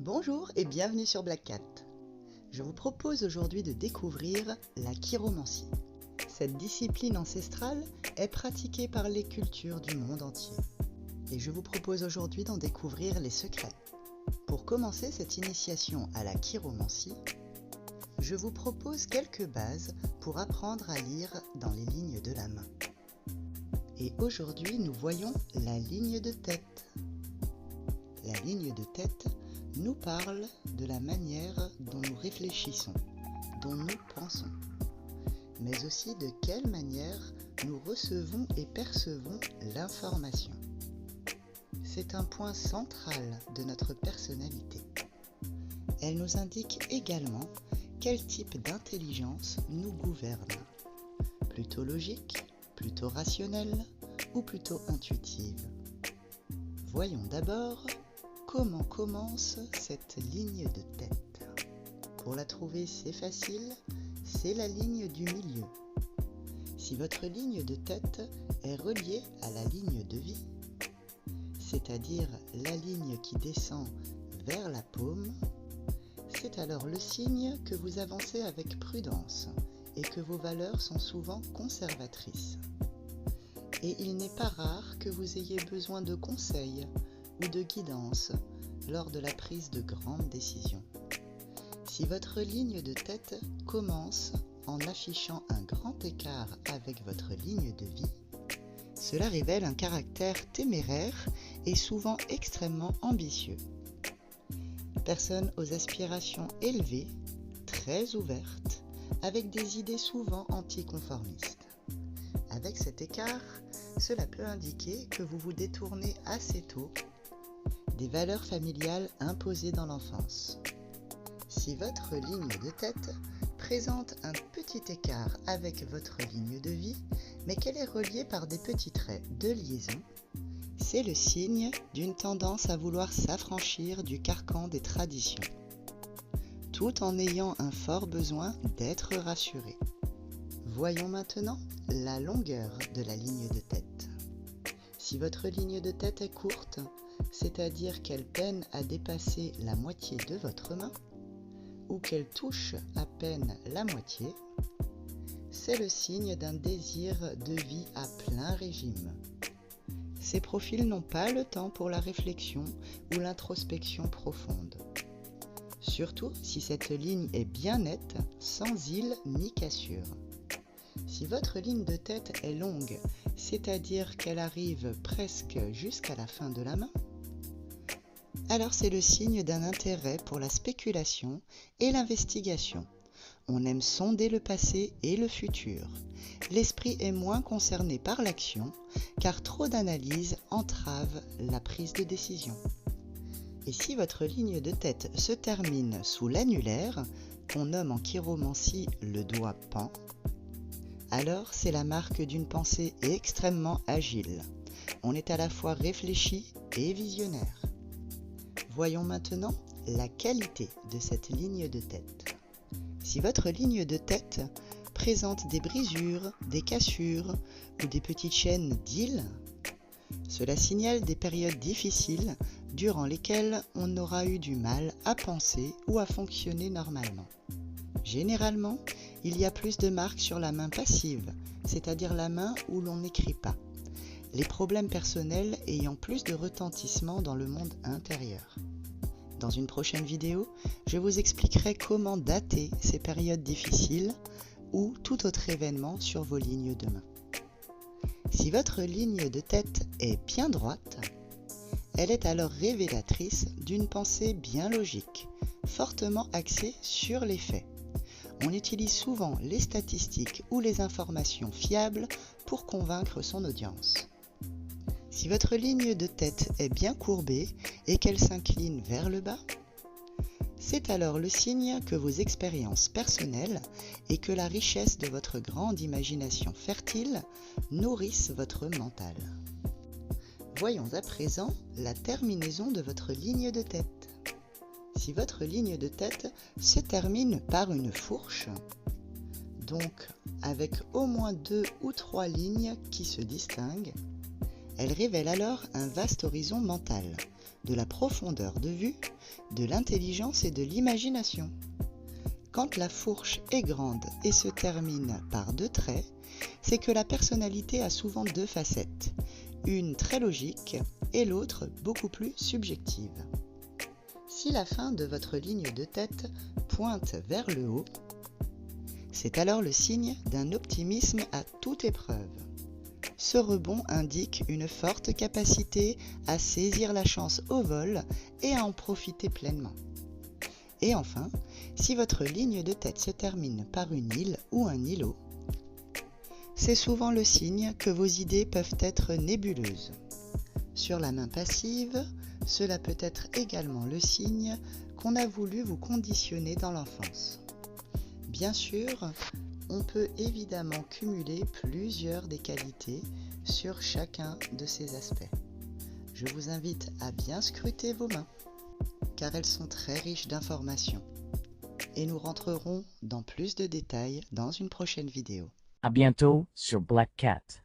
Bonjour et bienvenue sur Black Cat. Je vous propose aujourd'hui de découvrir la chiromancie. Cette discipline ancestrale est pratiquée par les cultures du monde entier. Et je vous propose aujourd'hui d'en découvrir les secrets. Pour commencer cette initiation à la chiromancie, je vous propose quelques bases pour apprendre à lire dans les lignes de la main. Et aujourd'hui, nous voyons la ligne de tête. La ligne de tête nous parle de la manière dont nous réfléchissons, dont nous pensons, mais aussi de quelle manière nous recevons et percevons l'information. C'est un point central de notre personnalité. Elle nous indique également quel type d'intelligence nous gouverne. Plutôt logique, plutôt rationnelle ou plutôt intuitive. Voyons d'abord comment commence cette ligne de tête. Pour la trouver, c'est facile, c'est la ligne du milieu. Si votre ligne de tête est reliée à la ligne de vie, c'est-à-dire la ligne qui descend vers la paume, c'est alors le signe que vous avancez avec prudence et que vos valeurs sont souvent conservatrices. Et il n'est pas rare que vous ayez besoin de conseils ou de guidance lors de la prise de grandes décisions. Si votre ligne de tête commence en affichant un grand écart avec votre ligne de vie, cela révèle un caractère téméraire et souvent extrêmement ambitieux. Personne aux aspirations élevées, très ouvertes, avec des idées souvent anticonformistes. Avec cet écart, cela peut indiquer que vous vous détournez assez tôt des valeurs familiales imposées dans l'enfance. Si votre ligne de tête présente un petit écart avec votre ligne de vie, mais qu'elle est reliée par des petits traits de liaison, c'est le signe d'une tendance à vouloir s'affranchir du carcan des traditions, tout en ayant un fort besoin d'être rassuré. Voyons maintenant la longueur de la ligne de tête. Si votre ligne de tête est courte, c'est-à-dire qu'elle peine à dépasser la moitié de votre main, ou qu'elle touche à peine la moitié, c'est le signe d'un désir de vie à plein régime. Ces profils n'ont pas le temps pour la réflexion ou l'introspection profonde. Surtout si cette ligne est bien nette, sans île ni cassure. Si votre ligne de tête est longue, c'est-à-dire qu'elle arrive presque jusqu'à la fin de la main, alors c'est le signe d'un intérêt pour la spéculation et l'investigation. On aime sonder le passé et le futur. L'esprit est moins concerné par l'action, car trop d'analyse entrave la prise de décision. Et si votre ligne de tête se termine sous l'annulaire, qu'on nomme en chiromancie le doigt pan, alors c'est la marque d'une pensée extrêmement agile. On est à la fois réfléchi et visionnaire. Voyons maintenant la qualité de cette ligne de tête. Si votre ligne de tête présente des brisures, des cassures ou des petites chaînes d'îles, cela signale des périodes difficiles durant lesquelles on aura eu du mal à penser ou à fonctionner normalement. Généralement, il y a plus de marques sur la main passive, c'est-à-dire la main où l'on n'écrit pas, les problèmes personnels ayant plus de retentissement dans le monde intérieur. Dans une prochaine vidéo, je vous expliquerai comment dater ces périodes difficiles ou tout autre événement sur vos lignes de main. Si votre ligne de tête est bien droite, elle est alors révélatrice d'une pensée bien logique, fortement axée sur les faits. On utilise souvent les statistiques ou les informations fiables pour convaincre son audience. Si votre ligne de tête est bien courbée et qu'elle s'incline vers le bas, c'est alors le signe que vos expériences personnelles et que la richesse de votre grande imagination fertile nourrissent votre mental. Voyons à présent la terminaison de votre ligne de tête. Si votre ligne de tête se termine par une fourche, donc avec au moins 2 ou 3 lignes qui se distinguent, Elle révèle alors un vaste horizon mental, de la profondeur de vue, de l'intelligence et de l'imagination. Quand la fourche est grande et se termine par 2 traits, c'est que la personnalité a souvent 2 facettes, une très logique et l'autre beaucoup plus subjective. Si la fin de votre ligne de tête pointe vers le haut, c'est alors le signe d'un optimisme à toute épreuve. Ce rebond indique une forte capacité à saisir la chance au vol et à en profiter pleinement. Et enfin, si votre ligne de tête se termine par une île ou un îlot, c'est souvent le signe que vos idées peuvent être nébuleuses. Sur la main passive, cela peut être également le signe qu'on a voulu vous conditionner dans l'enfance. Bien sûr, on peut évidemment cumuler plusieurs des qualités sur chacun de ces aspects. Je vous invite à bien scruter vos mains, car elles sont très riches d'informations. Et nous rentrerons dans plus de détails dans une prochaine vidéo. À bientôt sur Black Cat.